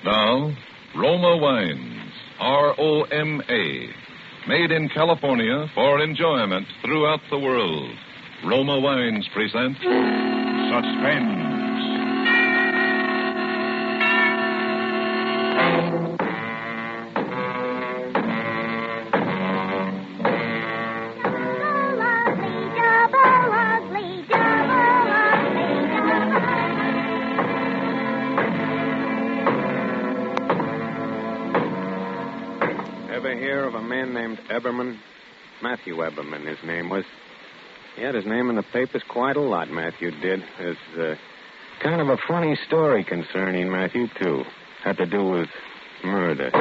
Now, Roma Wines, R-O-M-A, made in California for enjoyment throughout the world. Roma Wines present Suspense. Ever hear of a man named Eberman? Matthew Eberman, his name was. He had his name in the papers quite a lot, Matthew did. There's kind of a funny story concerning Matthew, too. Had to do with murder.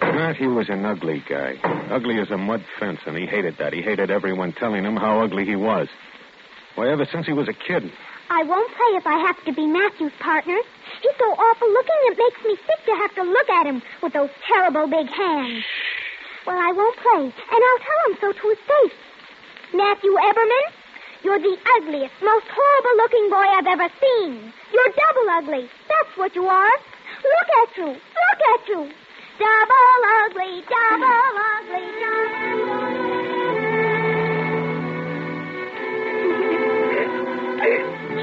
Matthew was an ugly guy. Ugly as a mud fence, and he hated that. He hated everyone telling him how ugly he was. Why, ever since he was a kid. I won't play if I have to be Matthew's partner. He's so awful looking it makes me sick to have to look at him with those terrible big hands. Well, I won't play, and I'll tell him so to his face. Matthew Eberman, you're the ugliest, most horrible-looking boy I've ever seen. You're double ugly. That's what you are. Look at you. Look at you. Double ugly, double ugly, double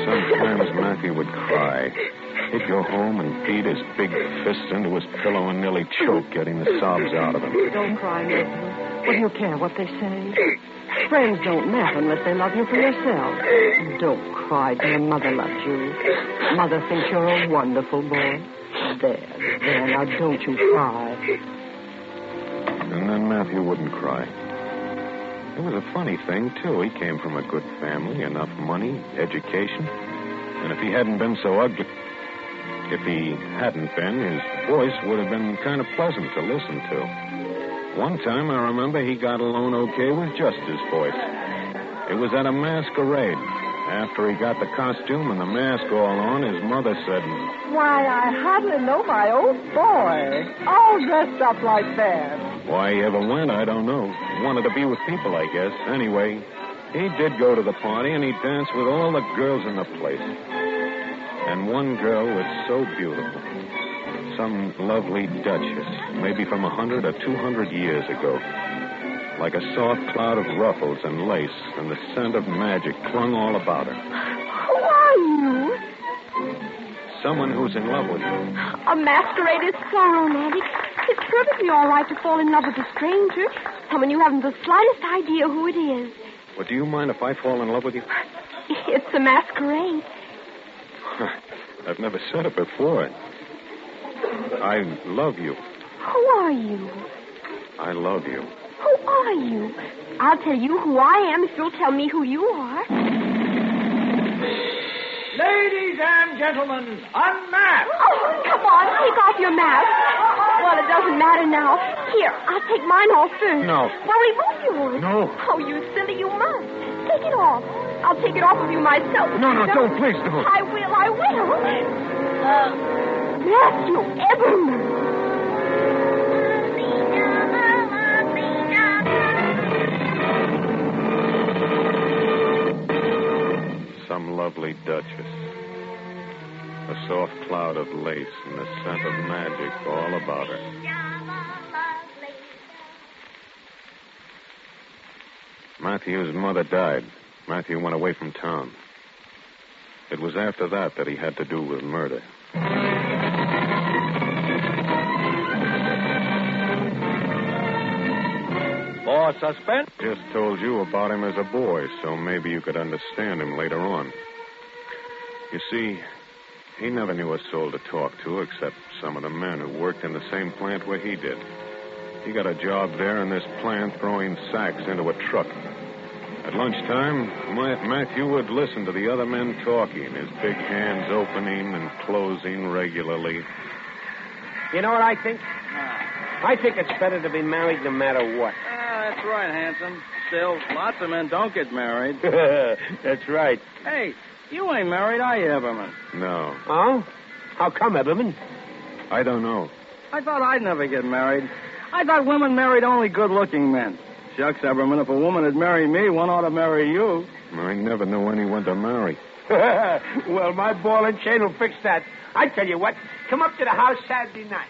Sometimes Matthew would cry. He'd go home and beat his big fist into his pillow and nearly choke, getting the sobs out of him. Don't cry, Matthew. What do you care what they say? Friends don't matter unless they love you for yourself. Don't cry, dear. Mother loves you. Mother thinks you're a wonderful boy. There, now don't you cry. And then Matthew wouldn't cry. It was a funny thing, too. He came from a good family, enough money, education. And if he hadn't been so ugly... If he hadn't been, his voice would have been kind of pleasant to listen to. One time, I remember, he got along okay with just his voice. It was at a masquerade. After he got the costume and the mask all on, his mother said... Why, I hardly know my own boy. All dressed up like that. Why he ever went, I don't know. Wanted to be with people, I guess. Anyway, he did go to the party, and he danced with all the girls in the place. And one girl was so beautiful. Some lovely duchess, maybe from 100 or 200 years ago. Like a soft cloud of ruffles and lace, and the scent of magic clung all about her. Who are you? Someone who's in love with you. A masquerade is so romantic. It's perfectly all right to fall in love with a stranger. Someone you haven't the slightest idea who it is. Well, do you mind if I fall in love with you? It's a masquerade. I've never said it before. I love you. Who are you? I love you. Who are you? I'll tell you who I am if you'll tell me who you are. Ladies and gentlemen, unmasked! Oh, come on, take off your mask. Well, it doesn't matter now. Here, I'll take mine off first. No. Well, remove yours. No. Oh, you silly, you must. Take it off. I'll take it off of you myself. No, don't, please don't. I will. Matthew Eberman. Some lovely duchess. A soft cloud of lace and the scent of magic all about her. Matthew's mother died. Matthew went away from town. It was after that he had to do with murder. For Suspense. Just told you about him as a boy, so maybe you could understand him later on. You see, he never knew a soul to talk to except some of the men who worked in the same plant where he did. He got a job there in this plant throwing sacks into a truck. At lunchtime, Matthew would listen to the other men talking, his big hands opening and closing regularly. You know what I think? I think it's better to be married no matter what. That's right, handsome. Still, lots of men don't get married. That's right. Hey, you ain't married, are you, Eberman? No. Oh? How come, Eberman? I don't know. I thought I'd never get married. I thought women married only good-looking men. Shucks, Eberman, if a woman had married me, one ought to marry you. I never knew anyone to marry. Well, my ball and chain will fix that. I tell you what, come up to the house Saturday night.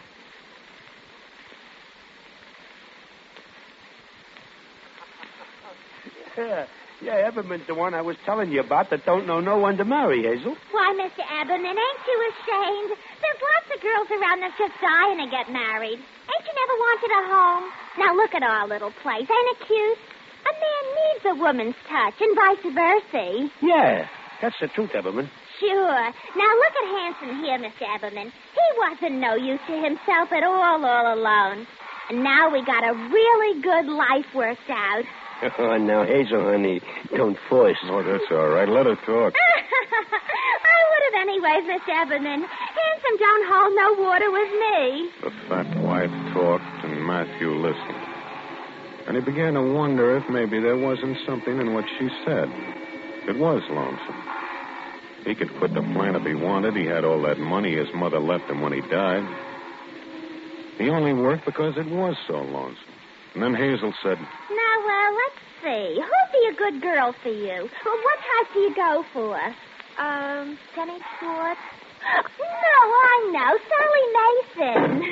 Yeah, Everman's the one I was telling you about that don't know no one to marry, Hazel. Why, Mr. Eberman, ain't you ashamed? There's lots of girls around that's just dying to get married. Ain't you never wanted a home? Now look at our little place. Ain't it cute? A man needs a woman's touch and vice versa. Yeah, that's the truth, Everman. Sure. Now look at Hanson here, Mr. Eberman. He wasn't no use to himself at all alone. And now we got a really good life worked out. Oh, now, Hazel, honey, don't force. Oh, that's all right. Let her talk. I would have anyways, Mr. Eberman. Hanson don't hold no water with me. The fat wife talked, and Matthew listened. And he began to wonder if maybe there wasn't something in what she said. It was lonesome. He could quit the plant if he wanted. He had all that money his mother left him when he died. He only worked because it was so lonesome. And then Hazel said, Now, let's see. Who'd be a good girl for you? Well, what type do you go for? Tennis court? No, I know. Sally Mason.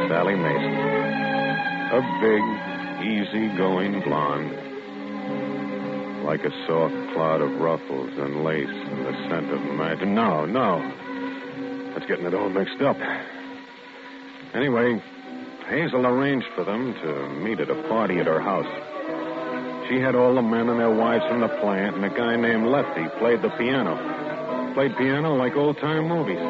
Sally Mason. A big, easy-going blonde. Like a soft cloud of ruffles and lace and the scent of magic. No. That's getting it all mixed up. Anyway, Hazel arranged for them to meet at a party at her house. She had all the men and their wives from the plant, and a guy named Lefty played the piano. Played piano like old-time movies.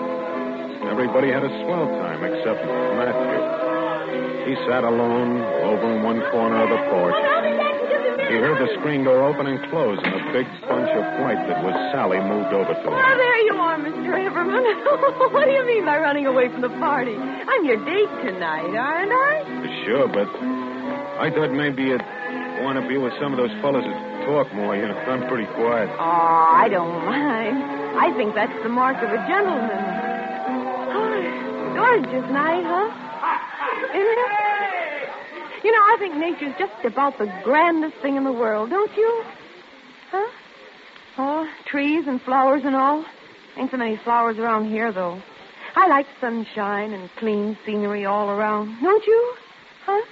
Everybody had a swell time except Matthew. He sat alone over in one corner of the porch. He heard the screen door open and close, and a big bunch of white that was Sally moved over to him. Oh, there you are, Mr. Everman. What do you mean by running away from the party? I'm your date tonight, aren't I? Sure, but I thought maybe you'd want to be with some of those fellas that talk more. You know, I'm pretty quiet. Oh, I don't mind. I think that's the mark of a gentleman. Oh, gorgeous night, huh? Isn't it? You know, I think nature's just about the grandest thing in the world, don't you? Huh? Oh, trees and flowers and all. Ain't so many flowers around here, though. I like sunshine and clean scenery all around. Don't you? Huh?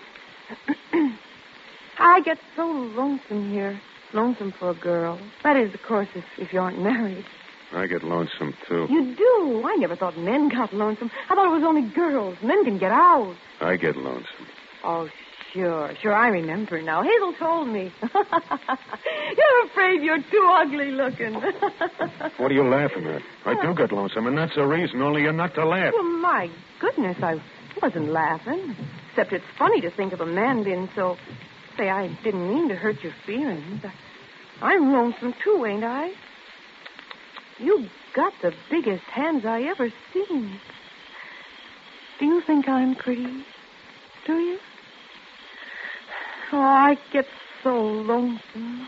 I get so lonesome here. Lonesome for a girl. That is, of course, if you aren't married. I get lonesome, too. You do? I never thought men got lonesome. I thought it was only girls. Men can get out. I get lonesome. Oh, Sure, I remember now. Hazel told me. You're afraid you're too ugly looking. What are you laughing at? I do get lonesome, and that's the reason, only you're not to laugh. Well, my goodness, I wasn't laughing. Except it's funny to think of a man being so... Say, I didn't mean to hurt your feelings. I'm lonesome, too, ain't I? You got the biggest hands I ever seen. Do you think I'm pretty? Do you? Oh, I get so lonesome.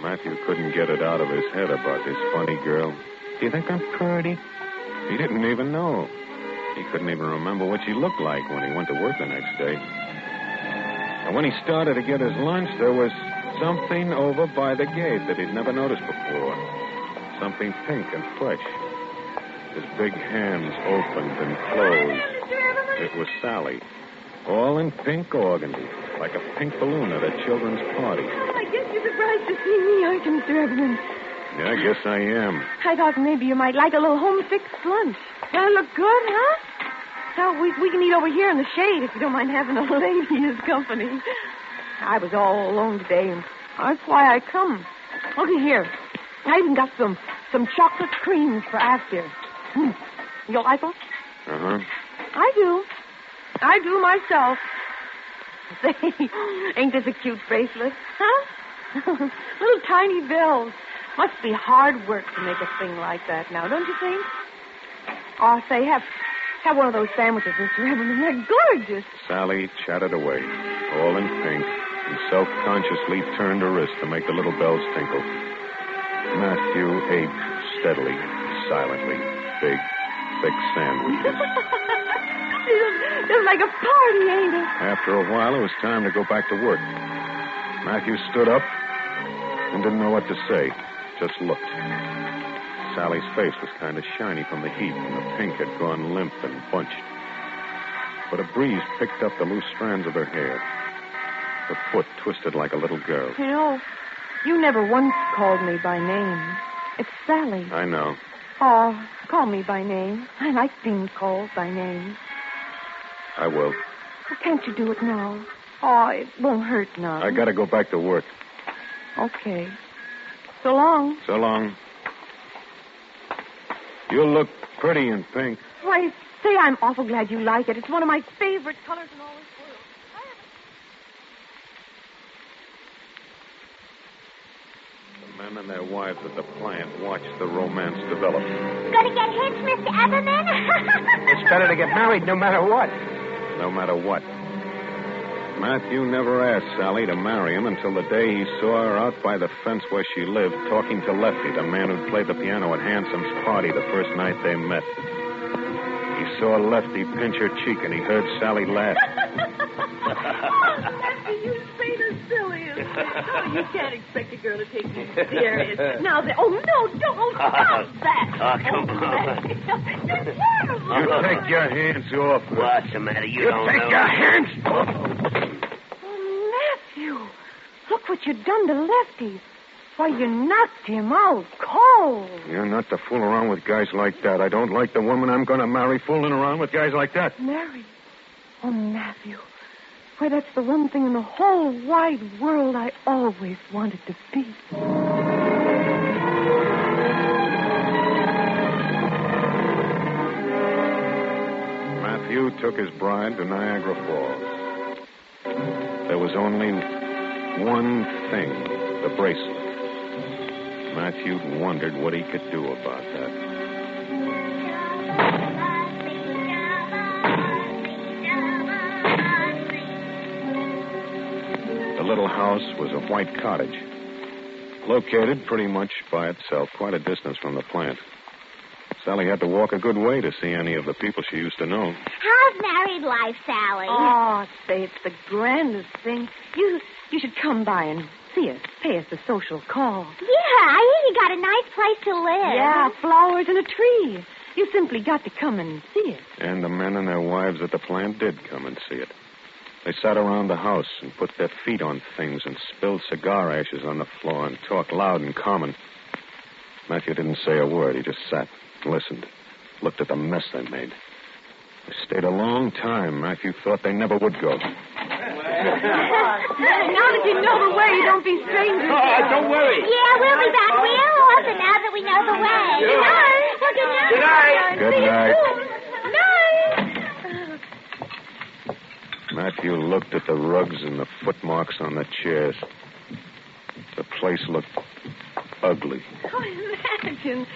Matthew couldn't get it out of his head about this funny girl. Do you think I'm pretty? He didn't even know. He couldn't even remember what she looked like when he went to work the next day. And when he started to get his lunch, there was something over by the gate that he'd never noticed before. Something pink and fresh. His big hands opened and closed. It was Sally. All in pink organdy, like a pink balloon at a children's party. I guess you're surprised to see me, aren't you, Mr. Everman? Yeah, I guess I am. I thought maybe you might like a little home-fixed lunch. Does it look good, huh? Now, we can eat over here in the shade if you don't mind having a lady as company. I was all alone today, and that's why I come. Looky here. I even got some chocolate creams for after. You like them? Uh-huh. I do myself. Say, ain't this a cute bracelet? Huh? Little tiny bells. Must be hard work to make a thing like that now, don't you think? Oh, say, have one of those sandwiches, Mr. Everman. They're gorgeous. Sally chatted away, all in pink, and self-consciously turned her wrist to make the little bells tinkle. Matthew ate steadily, silently, big, thick sandwiches. Just like a party, ain't it? After a while, it was time to go back to work. Matthew stood up and didn't know what to say. Just looked. Sally's face was kind of shiny from the heat, and the pink had gone limp and bunched. But a breeze picked up the loose strands of her hair. Her foot twisted like a little girl. You know, you never once called me by name. It's Sally. I know. Oh, call me by name. I like being called by name. I will. Well, can't you do it now? Oh, it won't hurt none. I gotta go back to work. Okay. So long. So long. You look pretty in pink. Why, say I'm awful glad you like it. It's one of my favorite colors in all this world. The men and their wives at the plant watched the romance develop. Gonna get hitched, Mr. Everman? It's better to get married no matter what. No matter what. Matthew never asked Sally to marry him until the day he saw her out by the fence where she lived, talking to Lefty, the man who played the piano at Handsome's party the first night they met. He saw Lefty pinch her cheek, and he heard Sally laugh. Lefty, you say the silliest thing. Oh, you can't expect a girl to take you serious. Now, oh, no, don't. Stop that. Oh, come on. You're terrible. You take your hands off her. What's the matter? You don't take know. your hands off. Oh, Matthew, look what you've done to Lefty. Why, you knocked him out cold. You're not to fool around with guys like that. I don't like the woman I'm going to marry fooling around with guys like that. Mary. Oh, Matthew. Why, that's the one thing in the whole wide world I always wanted to be. Matthew took his bride to Niagara Falls. There was only one thing, the bracelet. Matthew wondered what he could do about that. The little house was a white cottage, located pretty much by itself, quite a distance from the plant. Sally had to walk a good way to see any of the people she used to know. How's married life, Sally? Oh, say, it's the grandest thing. You should come by and see us, pay us a social call. Yeah, I hear you got a nice place to live. Yeah, flowers and a tree. You simply got to come and see it. And the men and their wives at the plant did come and see it. They sat around the house and put their feet on things and spilled cigar ashes on the floor and talked loud and common. Matthew didn't say a word. He just sat, listened, looked at the mess they made. They stayed a long time. Matthew thought they never would go. Now that you know the way, don't be strangers. Oh, don't worry. Yeah, we'll be back real often now that we know the way. Good night. Well, good night. Good night. Good night. Good night. Matthew looked at the rugs and the footmarks on the chairs. The place looked ugly. Oh, imagine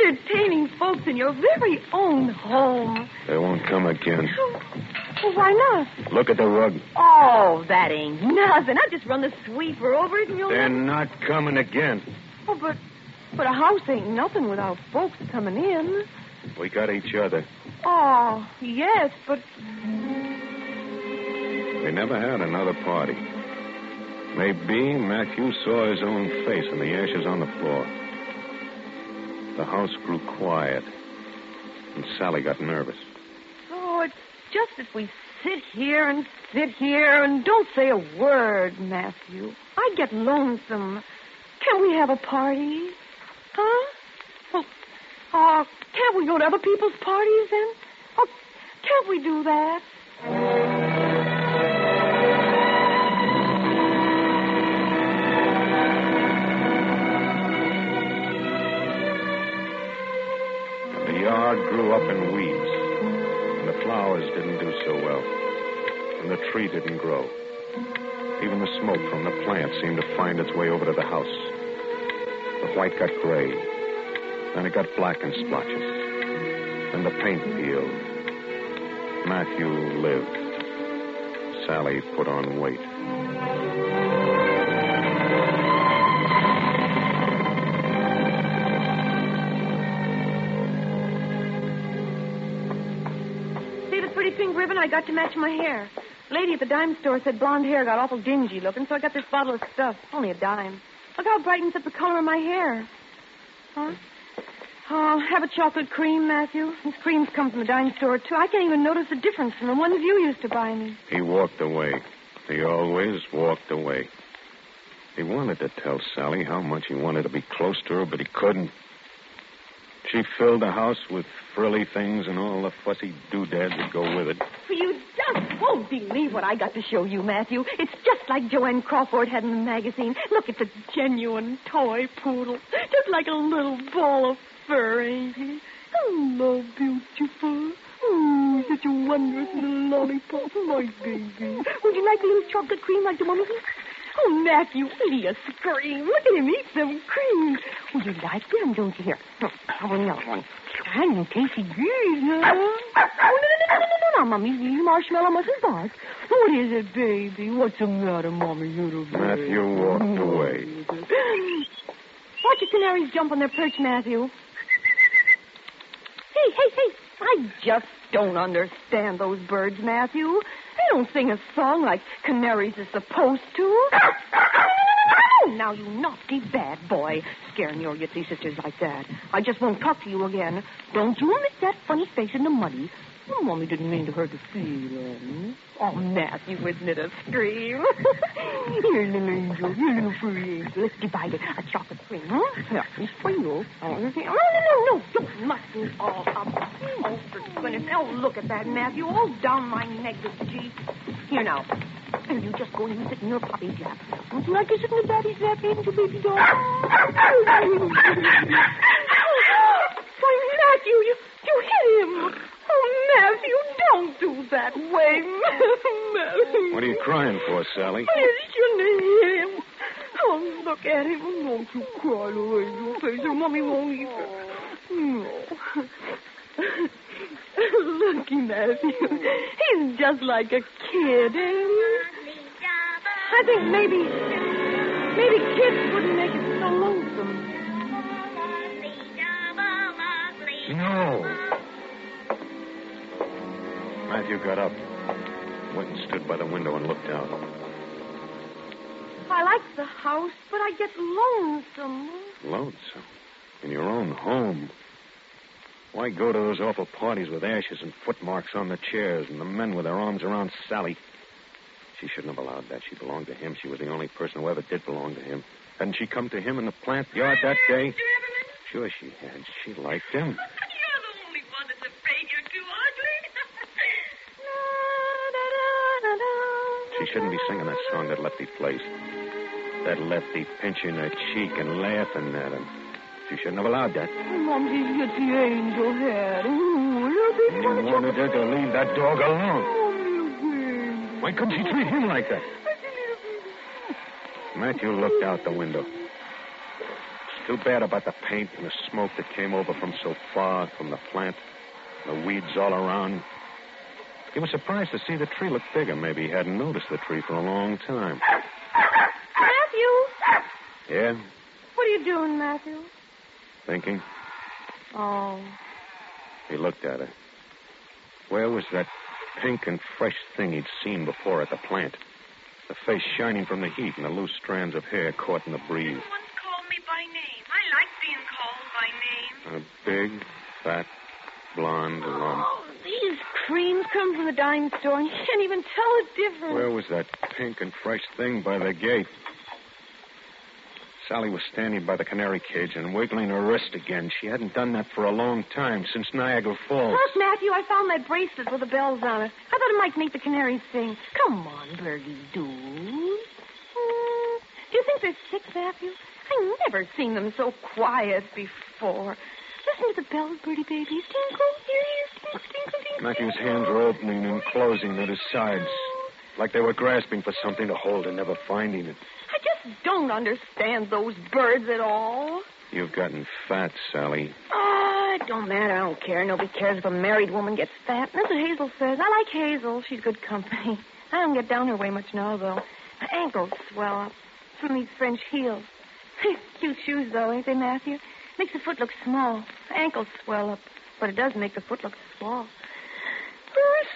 entertaining folks in your very own home. They won't come again. Well, why not? Look at the rug. Oh, that ain't nothing. I just run the sweeper over it and you'll... They're not coming again. Oh, but a house ain't nothing without folks coming in. We got each other. Oh, yes, but... They never had another party. Maybe Matthew saw his own face in the ashes on the floor. The house grew quiet, and Sally got nervous. Oh, it's just that we sit here and don't say a word, Matthew. I get lonesome. Can we have a party? Huh? Well, can't we go to other people's parties then? Oh, can't we do that? The yard grew up in weeds, and the flowers didn't do so well, and the tree didn't grow. Even the smoke from the plant seemed to find its way over to the house. The white got gray, then it got black in splotches, and the paint peeled. Matthew lived. Sally put on weight. See the pretty pink pink ribbon I got to match my hair. Lady at the dime store said blonde hair got awful dingy looking, so I got this bottle of stuff. Only a dime. Look how it brightens up the color of my hair. Huh? Oh, have a chocolate cream, Matthew. These creams come from the dime store, too. I can't even notice the difference from the ones you used to buy me. He walked away. He always walked away. He wanted to tell Sally how much he wanted to be close to her, but he couldn't. She filled the house with frilly things and all the fussy doodads that go with it. You just won't believe what I got to show you, Matthew. It's just like Joanne Crawford had in the magazine. Look, it's a genuine toy poodle. Just like a little ball of fur, ain't he? Hello, beautiful. Oh, such a wondrous little lollipop, my baby. Would you like a little chocolate cream like the one with me? Oh, Matthew, will you scream? Look at him eat some cream. Would you like them, don't you? Here, have another one. And tasty good, huh? Oh, no, Mommy. You marshmallow mustn't bark. What is it, baby? What's the matter, Mommy? Matthew walked away. Watch your canaries jump on their perch, Matthew. Hey. I just don't understand those birds, Matthew. They don't sing a song like canaries are supposed to. Now, you naughty bad boy, scaring your Yitsy sisters like that. I just won't talk to you again. Don't you make that funny face in the muddy. Oh, Mommy didn't mean to hurt the feelings. Oh, Matthew, isn't it a scream? Here, little angel. Here, little furry angel. Let's divide it. A chocolate cream, huh? Yeah, it's for you. Oh, no. You mustn't all up. Oh, for goodness. Oh, look at that, Matthew. All down my neck, the teeth. Here, now. And you just go and sit in your puppy's lap. Don't you like to sit in the daddy's lap, ain't you, baby dog? Why, Matthew, you hit him. Oh, Matthew, don't do that way, Matthew. What are you crying for, Sally? You shouldn't have hit him. Oh, look at him. Don't you cry away your face, or Mommy won't either. No. Looky, Matthew. He's just like a kid, ain't he? I think maybe kids wouldn't make it so lonesome. No. Matthew got up, went and stood by the window and looked out. I like the house, but I get lonesome. Lonesome? In your own home? Why go to those awful parties with ashes and footmarks on the chairs and the men with their arms around Sally? She shouldn't have allowed that. She belonged to him. She was the only person who ever did belong to him. Hadn't she come to him in the plant yard that day? Sure she had. She liked him. You're the only one that's afraid you're too ugly. She shouldn't be singing that song that Lefty plays. That Lefty pinching her cheek and laughing at him. She shouldn't have allowed that. Mom's got the angel head. You wanted her to leave that dog alone. Why couldn't she treat him like that? Matthew looked out the window. Too bad about the paint and the smoke that came over from so far from the plant. The weeds all around. He was surprised to see the tree look bigger. Maybe he hadn't noticed the tree for a long time. Matthew? Yeah? What are you doing, Matthew? Thinking. Oh. He looked at her. Where was that pink and fresh thing he'd seen before at the plant? The face shining from the heat and the loose strands of hair caught in the breeze. You once called me by name. I like being called by name. A big, fat, blonde lump. Oh, these creams come from the dime store, and you can't even tell the difference. Where was that pink and fresh thing by the gate? Sally was standing by the canary cage and wiggling her wrist again. She hadn't done that for a long time, since Niagara Falls. Look, Matthew, I found that bracelet with the bells on it. I thought it might make the canaries sing. Come on, birdie dude. Do you think they're sick, Matthew? I've never seen them so quiet before. Listen to the bells, birdie babies. Tinkle, ears, tinkle, tinkle. Matthew's hands were opening and closing at his sides, like they were grasping for something to hold and never finding it. I just don't understand those birds at all. You've gotten fat, Sally. Oh, it don't matter. I don't care. Nobody cares if a married woman gets fat. That's what Hazel says. I like Hazel. She's good company. I don't get down her way much now, though. My ankles swell up from these French heels. Cute shoes, though, ain't they, Matthew? Makes the foot look small. The ankles swell up, but it does make the foot look small.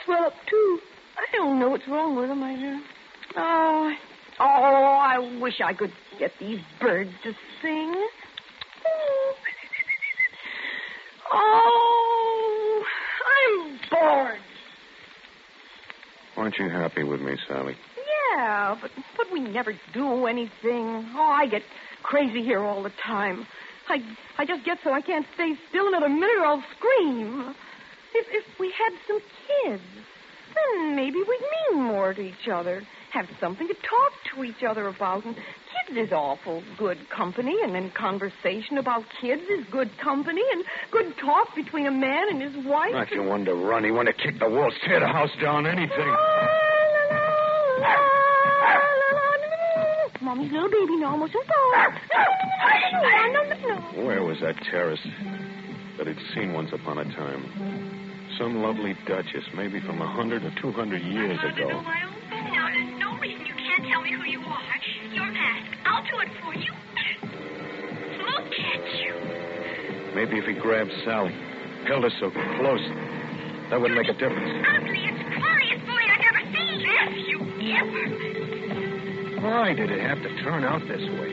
swell up, too. I don't know what's wrong with them, I do. I wish I could get these birds to sing. Oh, I'm bored. Aren't you happy with me, Sally? Yeah, but we never do anything. Oh, I get crazy here all the time. I just get so I can't stay still another minute or I'll scream. If we had some kids, then maybe we'd mean more to each other, have something to talk to each other about. And kids is awful good company, and then conversation about kids is good company, and good talk between a man and his wife. Not you want to run. You want to kick the walls, tear the house down, anything. Mommy's little baby now, almost in Where was that terrace that I'd seen once upon a time? Some lovely duchess, maybe from 100 or 200 years ago. Now, there's no reason you can't tell me who you are. Your mask. I'll do it for you. Look at you. Maybe if he grabbed Sally, held her so close, that would make a difference. Ugliest, funniest boy I've ever seen. Have you ever? Why did it have to turn out this way?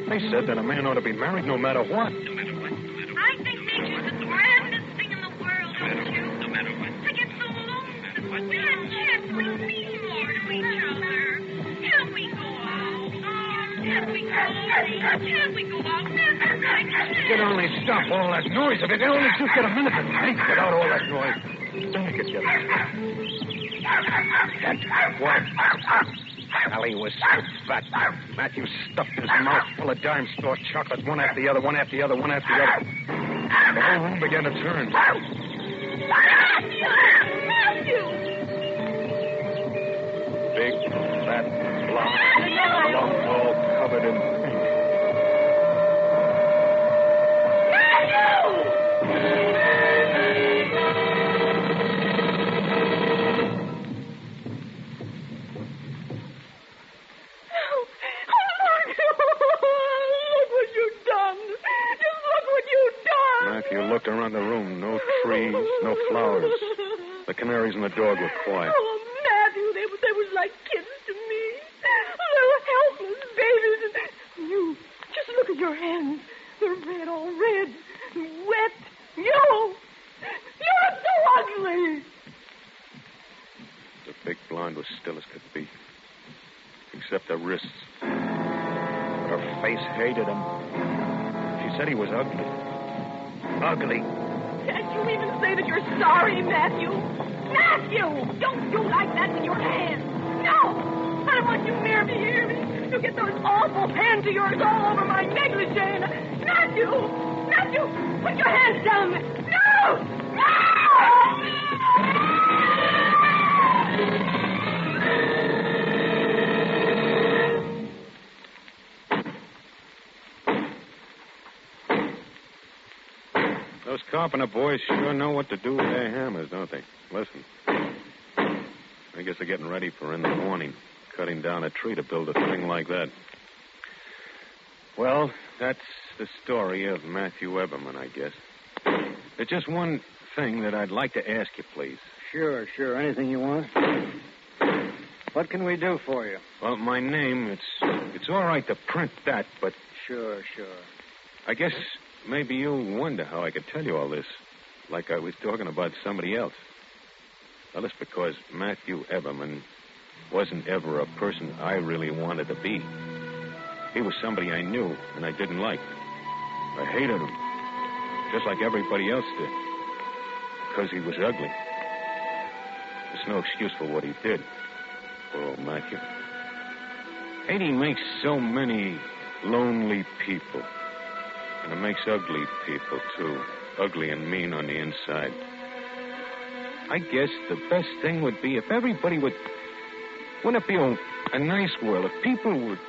They said that a man ought to be married no matter what. I think nature's the grandest thing in the world, don't you? No matter what. I get so lonesome. We had chance we mean more to each other. Can't we go out? Can't we go out? Can't we go out? You could only stop all that noise. If you could only just get a minute to think without all that noise. Then you could get it. That's what? Sally was so fat. Matthew stuffed his mouth full of dime store chocolates, one after the other, one after the other, one after the other. The whole room began to turn. Big, fat, blonde, all covered in pink. Matthew looked around the room. No trees, no flowers. The canaries and the dog were quiet. Oh, Matthew, they was like kids to me. Little helpless babies. And you, just look at your hands. They're red, all red, wet. You're so ugly. The big blonde was still as could be, except her wrists. But her face hated him. She said he was ugly. Ugly. Can't you even say that you're sorry, Matthew? Matthew! Don't do like that with your hands. No! I don't want you near me, hear me? You'll get those awful hands of yours all over my negligee. Matthew! Matthew! Put your hands down. No! Those carpenter boys sure know what to do with their hammers, don't they? Listen. I guess they're getting ready for in the morning, cutting down a tree to build a thing like that. Well, that's the story of Matthew Eberman, I guess. There's just one thing that I'd like to ask you, please. Sure. Anything you want. What can we do for you? Well, my name, it's all right to print that, but... Sure. I guess maybe you'll wonder how I could tell you all this, like I was talking about somebody else. Well, it's because Matthew Eberman wasn't ever a person I really wanted to be. He was somebody I knew and I didn't like. I hated him, just like everybody else did, because he was ugly. There's no excuse for what he did, poor old Matthew. Hate makes so many lonely people. And it makes ugly people, too. Ugly and mean on the inside. I guess the best thing would be if everybody would... Wouldn't it be a nice world if people would...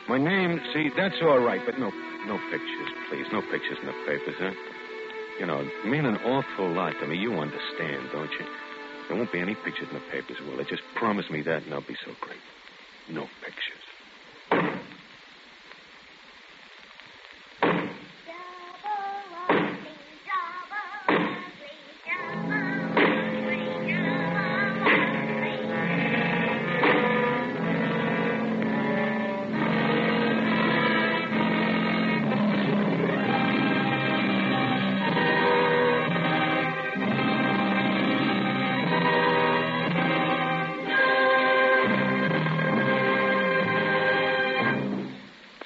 My name, see, that's all right, but no pictures, please. No pictures in the papers, huh? You know, it mean an awful lot to me. You understand, don't you? There won't be any pictures in the papers, will there? Just promise me that, and I'll be so great. No pictures.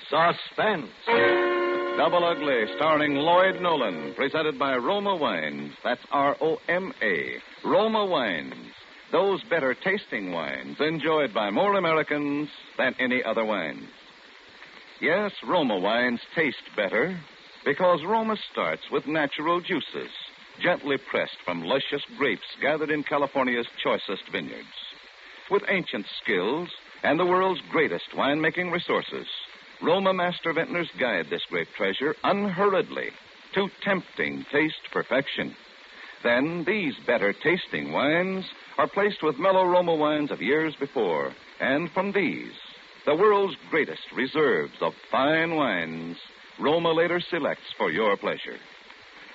Suspense. Double Ugly, starring Lloyd Nolan, presented by Roma Wines. That's Roma. Roma Wines. Those better tasting wines enjoyed by more Americans than any other wines. Yes, Roma wines taste better because Roma starts with natural juices, gently pressed from luscious grapes gathered in California's choicest vineyards. With ancient skills and the world's greatest winemaking resources, Roma master vintners guide this great treasure unhurriedly to tempting taste perfection. Then these better tasting wines are placed with mellow Roma wines of years before, and from these, the world's greatest reserves of fine wines, Roma later selects for your pleasure.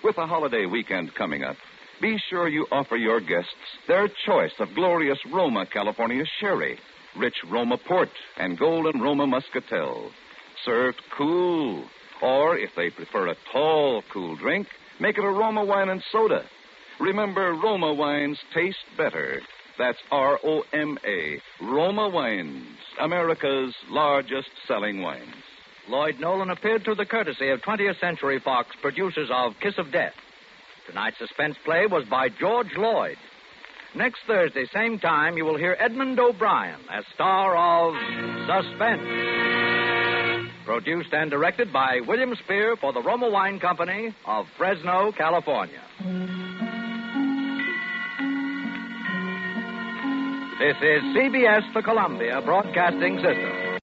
With the holiday weekend coming up, be sure you offer your guests their choice of glorious Roma California sherry, rich Roma port, and golden Roma muscatel, served cool. Or, if they prefer a tall, cool drink, make it a Roma wine and soda. Remember, Roma wines taste better. That's Roma. Roma Wines, America's largest selling wines. Lloyd Nolan appeared through the courtesy of 20th Century Fox, producers of Kiss of Death. Tonight's suspense play was by George Lloyd. Next Thursday, same time, you will hear Edmund O'Brien as star of Suspense. Produced and directed by William Spear for the Roma Wine Company of Fresno, California. This is CBS, the Columbia Broadcasting System.